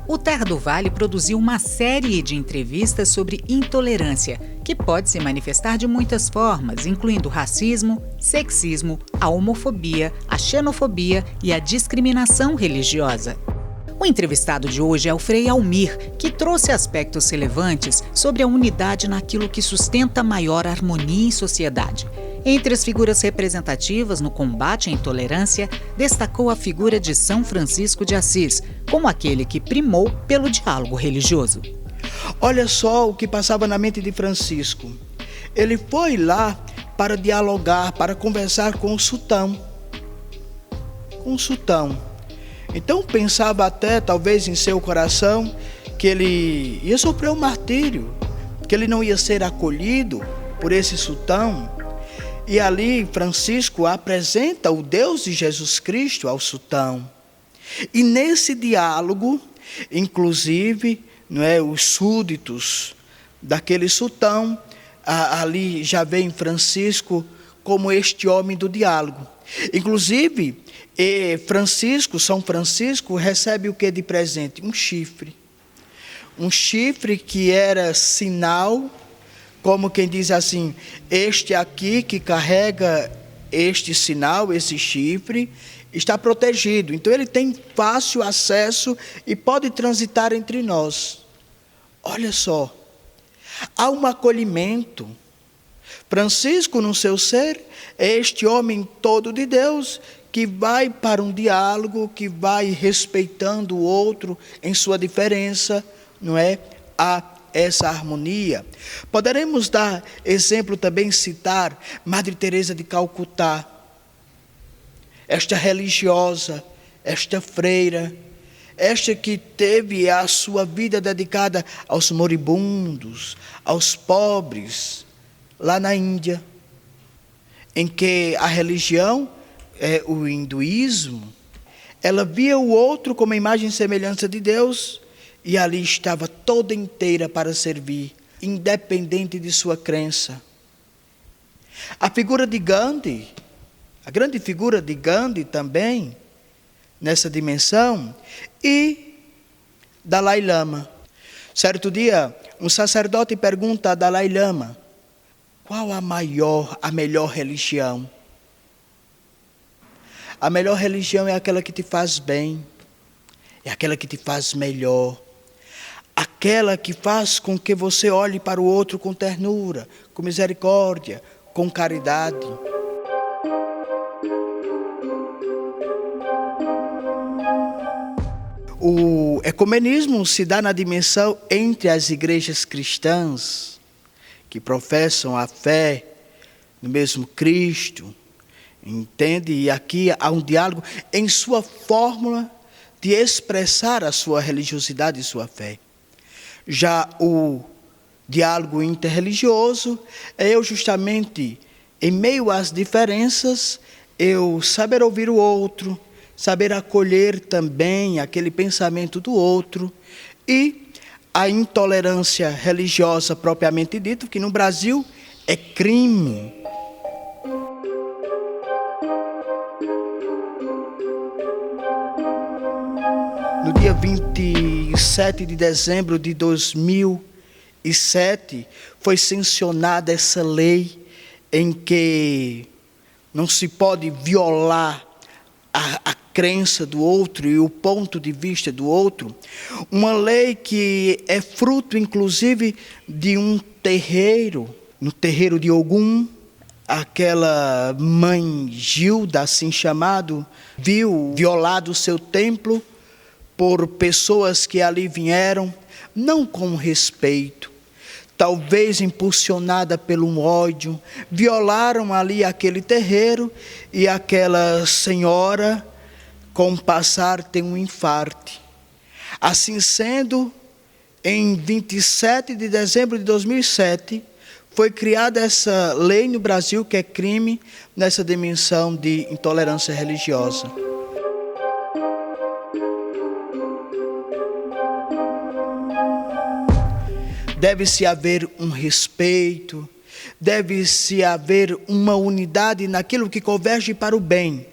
O Terra do Vale produziu uma série de entrevistas sobre intolerância, que pode se manifestar de muitas formas, incluindo o racismo, sexismo, a homofobia, a xenofobia e a discriminação religiosa. O entrevistado de hoje é o Frei Almir, que trouxe aspectos relevantes sobre a unidade naquilo que sustenta maior harmonia em sociedade. Entre as figuras representativas no combate à intolerância, destacou a figura de São Francisco de Assis, como aquele que primou pelo diálogo religioso. Olha só o que passava na mente de Francisco. Ele foi lá para dialogar, para conversar com o sultão. Então pensava até, talvez em seu coração, que ele ia sofrer um martírio, que ele não ia ser acolhido por esse sultão. E ali Francisco apresenta o Deus de Jesus Cristo ao sultão. E nesse diálogo, inclusive, os súditos daquele sultão, ali já vem Francisco como este homem do diálogo. Inclusive, São Francisco recebe o que de presente? Um chifre. Um chifre que era sinal, como quem diz assim, este aqui que carrega este sinal, esse chifre, está protegido. Então ele tem fácil acesso e pode transitar entre nós. Olha só, há um acolhimento. Francisco, no seu ser, é este homem todo de Deus que vai para um diálogo, que vai respeitando o outro em sua diferença, Há essa harmonia. Poderemos dar exemplo também, citar Madre Teresa de Calcutá, esta religiosa, esta freira, esta que teve a sua vida dedicada aos moribundos, aos pobres, lá na Índia, em que a religião, o hinduísmo, ela via o outro como imagem e semelhança de Deus, e ali estava toda inteira para servir, independente de sua crença. A figura de Gandhi, a grande figura de Gandhi também, nessa dimensão, e Dalai Lama. Certo dia, um sacerdote pergunta a Dalai Lama, qual a melhor religião? A melhor religião é aquela que te faz bem, é aquela que te faz melhor, aquela que faz com que você olhe para o outro com ternura, com misericórdia, com caridade. O ecumenismo se dá na dimensão entre as igrejas cristãs, que professam a fé no mesmo Cristo, entende? E aqui há um diálogo em sua fórmula de expressar a sua religiosidade e sua fé. Já o diálogo interreligioso é eu justamente, em meio às diferenças, eu saber ouvir o outro, saber acolher também aquele pensamento do outro, e a intolerância religiosa propriamente dita, que no Brasil é crime. No dia 27 de dezembro de 2007, foi sancionada essa lei em que não se pode violar a crença do outro e o ponto de vista do outro. Uma lei que é fruto, inclusive, de um terreiro, no terreiro de Ogum. Aquela mãe Gilda, assim chamado, viu violado o seu templo por pessoas que ali vieram, não com respeito, talvez impulsionada pelo ódio, violaram ali aquele terreiro, e aquela senhora, com o passar, tem um infarte. Assim sendo, em 27 de dezembro de 2007, foi criada essa lei no Brasil, que é crime nessa dimensão de intolerância religiosa. Deve-se haver um respeito, Deve-se haver uma unidade naquilo que converge para o bem.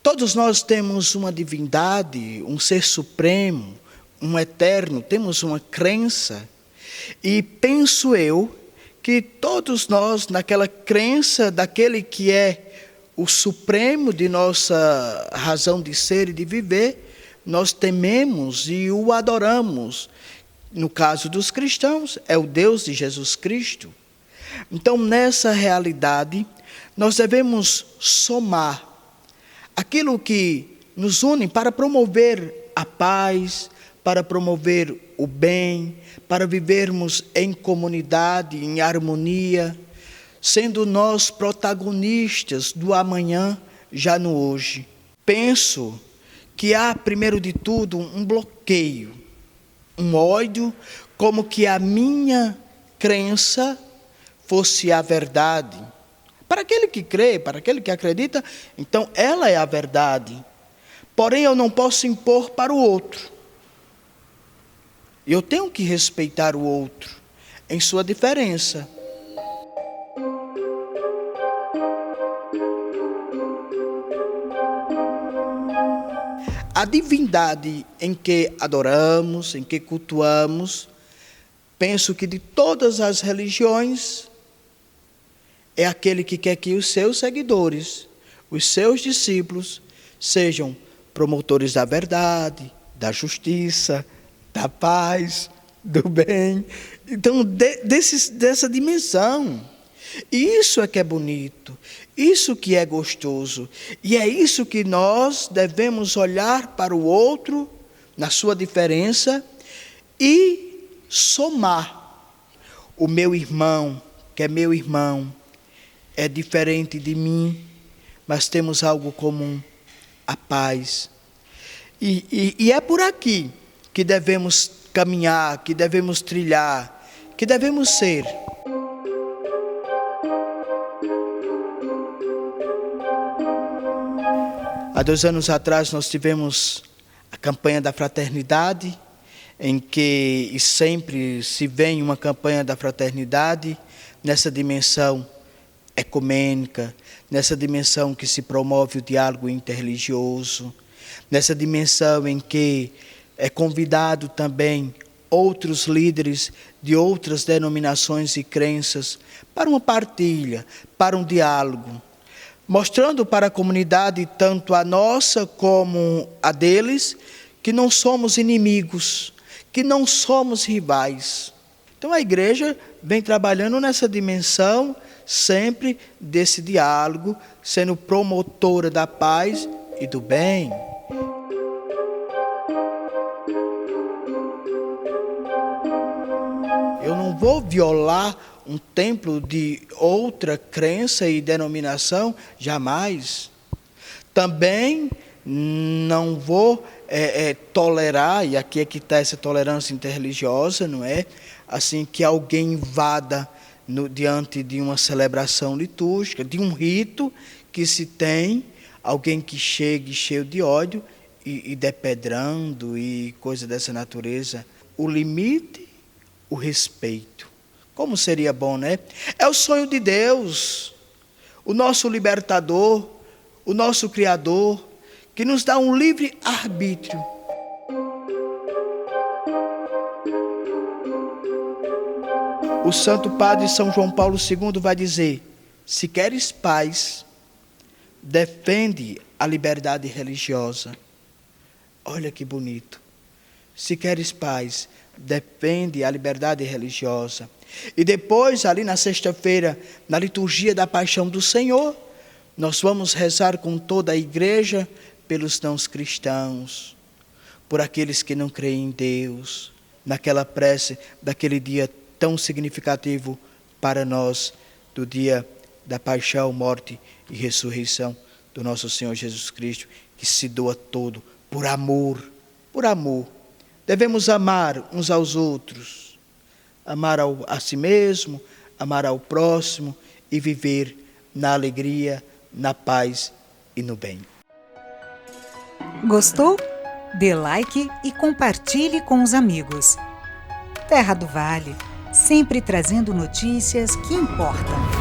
Todos nós temos uma divindade, um ser supremo, um eterno, temos uma crença. E penso eu que todos nós, naquela crença daquele que é o supremo de nossa razão de ser e de viver, nós tememos e o adoramos. No caso dos cristãos, é o Deus de Jesus Cristo. Então, nessa realidade, nós devemos somar aquilo que nos une para promover a paz, para promover o bem, para vivermos em comunidade, em harmonia, sendo nós protagonistas do amanhã, já no hoje. Penso que há, primeiro de tudo, um bloqueio, um ódio, como que a minha crença fosse a verdade. Para aquele que crê, para aquele que acredita, então ela é a verdade. Porém, eu não posso impor para o outro. Eu tenho que respeitar o outro em sua diferença. A divindade em que adoramos, em que cultuamos, penso que de todas as religiões, é aquele que quer que os seus seguidores, os seus discípulos, sejam promotores da verdade, da justiça, da paz, do bem. Então, dessa dimensão. E isso é que é bonito, isso que é gostoso. E é isso que nós devemos olhar para o outro, na sua diferença, e somar. O meu irmão, que é meu irmão, é diferente de mim, mas temos algo comum, a paz. E é por aqui que devemos caminhar, que devemos trilhar, que devemos ser. Há 2 anos atrás nós tivemos a campanha da fraternidade, em que sempre se vê uma campanha da fraternidade nessa dimensão ecumênica, nessa dimensão que se promove o diálogo interreligioso, nessa dimensão em que é convidado também outros líderes de outras denominações e crenças para uma partilha, para um diálogo, mostrando para a comunidade, tanto a nossa como a deles, que não somos inimigos, que não somos rivais. Então a igreja vem trabalhando nessa dimensão, sempre desse diálogo, sendo promotora da paz e do bem. Eu não vou violar um templo de outra crença e denominação, jamais. Também não vou tolerar, e aqui é que está essa tolerância interreligiosa, não é? Assim, que alguém invada diante de uma celebração litúrgica, de um rito que se tem, alguém que chegue cheio de ódio e depedrando e coisa dessa natureza. O limite, o respeito. Como seria bom, né? É o sonho de Deus, o nosso libertador, o nosso Criador, que nos dá um livre arbítrio. O Santo Padre São João Paulo II vai dizer: se queres paz, defende a liberdade religiosa. Olha que bonito. Se queres paz, defende a liberdade religiosa. E depois, ali na sexta-feira, na liturgia da Paixão do Senhor, nós vamos rezar com toda a igreja pelos não cristãos, por aqueles que não creem em Deus, naquela prece daquele dia tão significativo para nós, do dia da paixão, morte e ressurreição do nosso Senhor Jesus Cristo, que se doa todo por amor, por amor. Devemos amar uns aos outros, amar a si mesmo, amar ao próximo e viver na alegria, na paz e no bem. Gostou? Dê like e compartilhe com os amigos. Terra do Vale, sempre trazendo notícias que importam.